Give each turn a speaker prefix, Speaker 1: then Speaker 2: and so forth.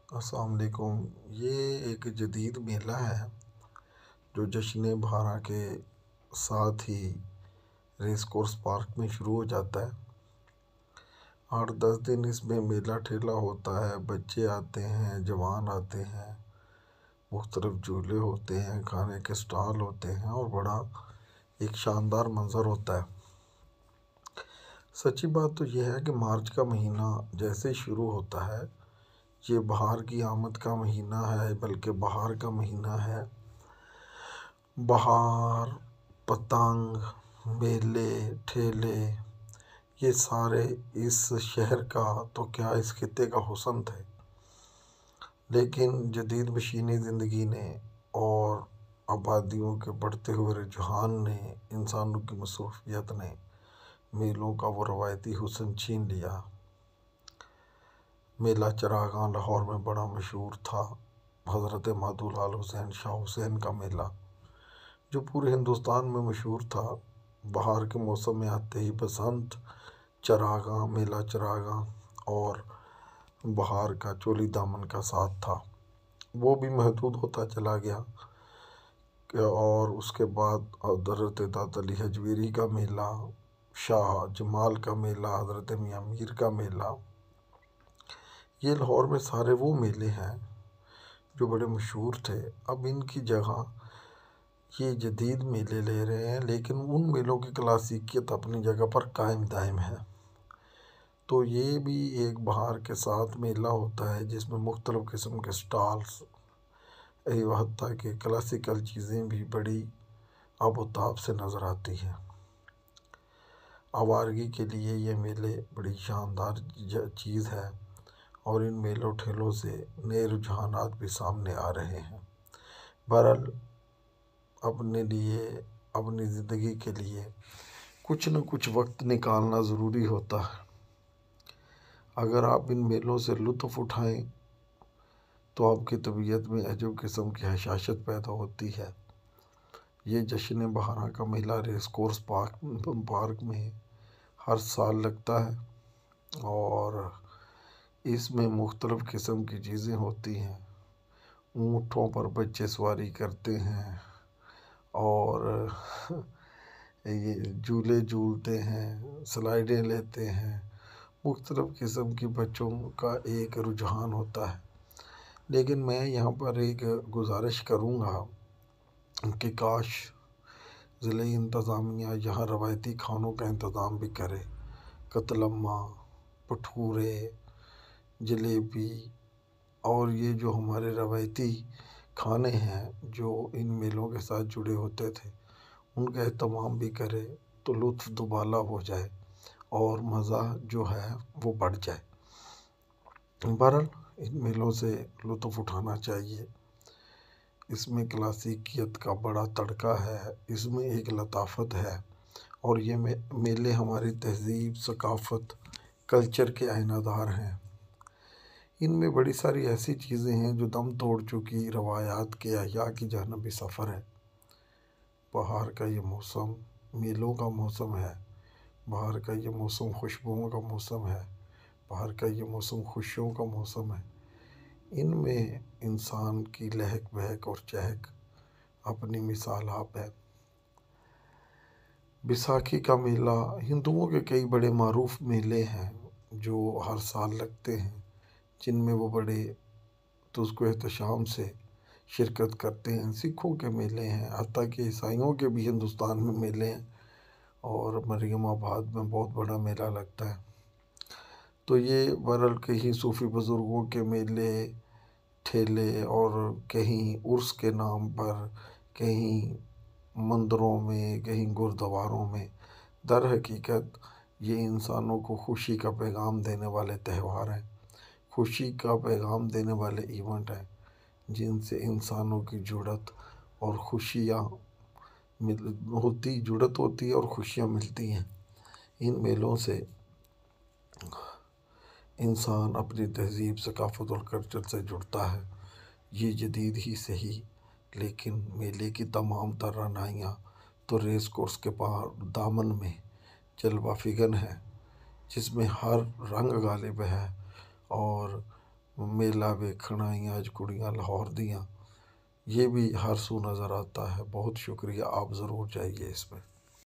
Speaker 1: السلام علیکم۔ یہ ایک جدید میلہ ہے جو جشن بہارا کے ساتھ ہی ریس کورس پارک میں شروع ہو جاتا ہے۔ 8-10 دن اس میں میلہ ٹھیلا ہوتا ہے، بچے آتے ہیں، جوان آتے ہیں، مختلف جھولے ہوتے ہیں، کھانے کے سٹال ہوتے ہیں اور بڑا ایک شاندار منظر ہوتا ہے۔ سچی بات تو یہ ہے کہ مارچ کا مہینہ جیسے شروع ہوتا ہے، یہ بہار کی آمد کا مہینہ ہے، بلکہ بہار کا مہینہ ہے۔ بہار، پتنگ، میلے، ٹھیلے، یہ سارے اس شہر کا تو کیا اس خطے کا حسن تھے، لیکن جدید مشینی زندگی نے اور آبادیوں کے بڑھتے ہوئے رجحان نے، انسانوں کی مصروفیت نے میلوں کا وہ روایتی حسن چھین لیا۔ میلہ چراغاں لاہور میں بڑا مشہور تھا۔ حضرت مہدی لال حسین شاہ حسین کا میلہ جو پورے ہندوستان میں مشہور تھا، بہار کے موسم میں آتے ہی بسنت چراغاں، میلہ چراغاں اور بہار کا چولی دامن کا ساتھ تھا، وہ بھی محدود ہوتا چلا گیا۔ اور اس کے بعد حضرت داتا علی حجویری کا میلہ، شاہ جمال کا میلہ، حضرت میاں میر کا میلہ، یہ لاہور میں سارے وہ میلے ہیں جو بڑے مشہور تھے۔ اب ان کی جگہ یہ جدید میلے لے رہے ہیں، لیکن ان میلوں کی کلاسیکیت اپنی جگہ پر قائم دائم ہے۔ تو یہ بھی ایک بہار کے ساتھ میلہ ہوتا ہے جس میں مختلف قسم کے سٹالز، حتیٰ کہ کلاسیکل چیزیں بھی بڑی آب و تاب سے نظر آتی ہیں۔ آوارگی کے لیے یہ میلے بڑی شاندار چیز ہے اور ان میلوں ٹھیلوں سے نئے رجحانات بھی سامنے آ رہے ہیں۔ بہرحال اپنے لیے، اپنی زندگی کے لیے کچھ نہ کچھ وقت نکالنا ضروری ہوتا ہے۔ اگر آپ ان میلوں سے لطف اٹھائیں تو آپ کی طبیعت میں عجب قسم کی حشاشت پیدا ہوتی ہے۔ یہ جشن بہارا کا میلہ ریس کورس پارک میں ہر سال لگتا ہے اور اس میں مختلف قسم کی چیزیں ہوتی ہیں۔ اونٹوں پر بچے سواری کرتے ہیں اور یہ جھولے جھولتے ہیں، سلائیڈیں لیتے ہیں، مختلف قسم کی بچوں کا ایک رجحان ہوتا ہے۔ لیکن میں یہاں پر ایک گزارش کروں گا کہ کاش ضلعی انتظامیہ یہاں روایتی کھانوں کا انتظام بھی کرے۔ قتل اماں، بھٹورے، جلیبی اور یہ جو ہمارے روایتی کھانے ہیں جو ان میلوں کے ساتھ جڑے ہوتے تھے، ان کا اہتمام بھی کرے تو لطف دوبالا ہو جائے اور مزہ جو ہے وہ بڑھ جائے۔ بہرحال ان میلوں سے لطف اٹھانا چاہیے۔ اس میں کلاسیکیت کا بڑا تڑکا ہے، اس میں ایک لطافت ہے اور یہ میلے ہماری تہذیب، ثقافت، کلچر کے آئینہ دار ہیں۔ ان میں بڑی ساری ایسی چیزیں ہیں جو دم توڑ چکی روایات کے احیاء کی جانب بھی سفر ہے۔ بہار کا یہ موسم میلوں کا موسم ہے، بہار کا یہ موسم خوشبوؤں کا موسم ہے، بہار کا یہ موسم خوشیوں کا موسم ہے۔ ان میں انسان کی لہک بہک اور چہک اپنی مثال آپ ہے۔ بیساکھی کا میلہ ہندوؤں کے کئی بڑے معروف میلے ہیں جو ہر سال لگتے ہیں، جن میں وہ بڑے تذک و احتشام سے شرکت کرتے ہیں۔ سکھوں کے میلے ہیں، حتیٰ کہ عیسائیوں کے بھی ہندوستان میں میلے ہیں اور مریم آباد میں بہت بڑا میلہ لگتا ہے۔ تو یہ بہرحال کہیں صوفی بزرگوں کے میلے ٹھیلے اور کہیں عرس کے نام پر، کہیں مندروں میں، کہیں گردواروں میں، در حقیقت یہ انسانوں کو خوشی کا پیغام دینے والے تہوار ہیں، خوشی کا پیغام دینے والے ایونٹ ہیں، جن سے انسانوں کی جڑت اور خوشیاں جڑت ہوتی ہے اور خوشیاں ملتی ہیں۔ ان میلوں سے انسان اپنی تہذیب، ثقافت اور کلچر سے جڑتا ہے۔ یہ جدید ہی صحیح، لیکن میلے کی تمام توانائیاں تو ریس کورس کے دامن میں جلوہ فگن ہے، جس میں ہر رنگ غالب ہے اور میلہ ویکھਣ آئیاں اج کڑیاں لاہور دیاں، یہ بھی ہر سو نظر آتا ہے۔ بہت شکریہ، آپ ضرور جائیے اس میں۔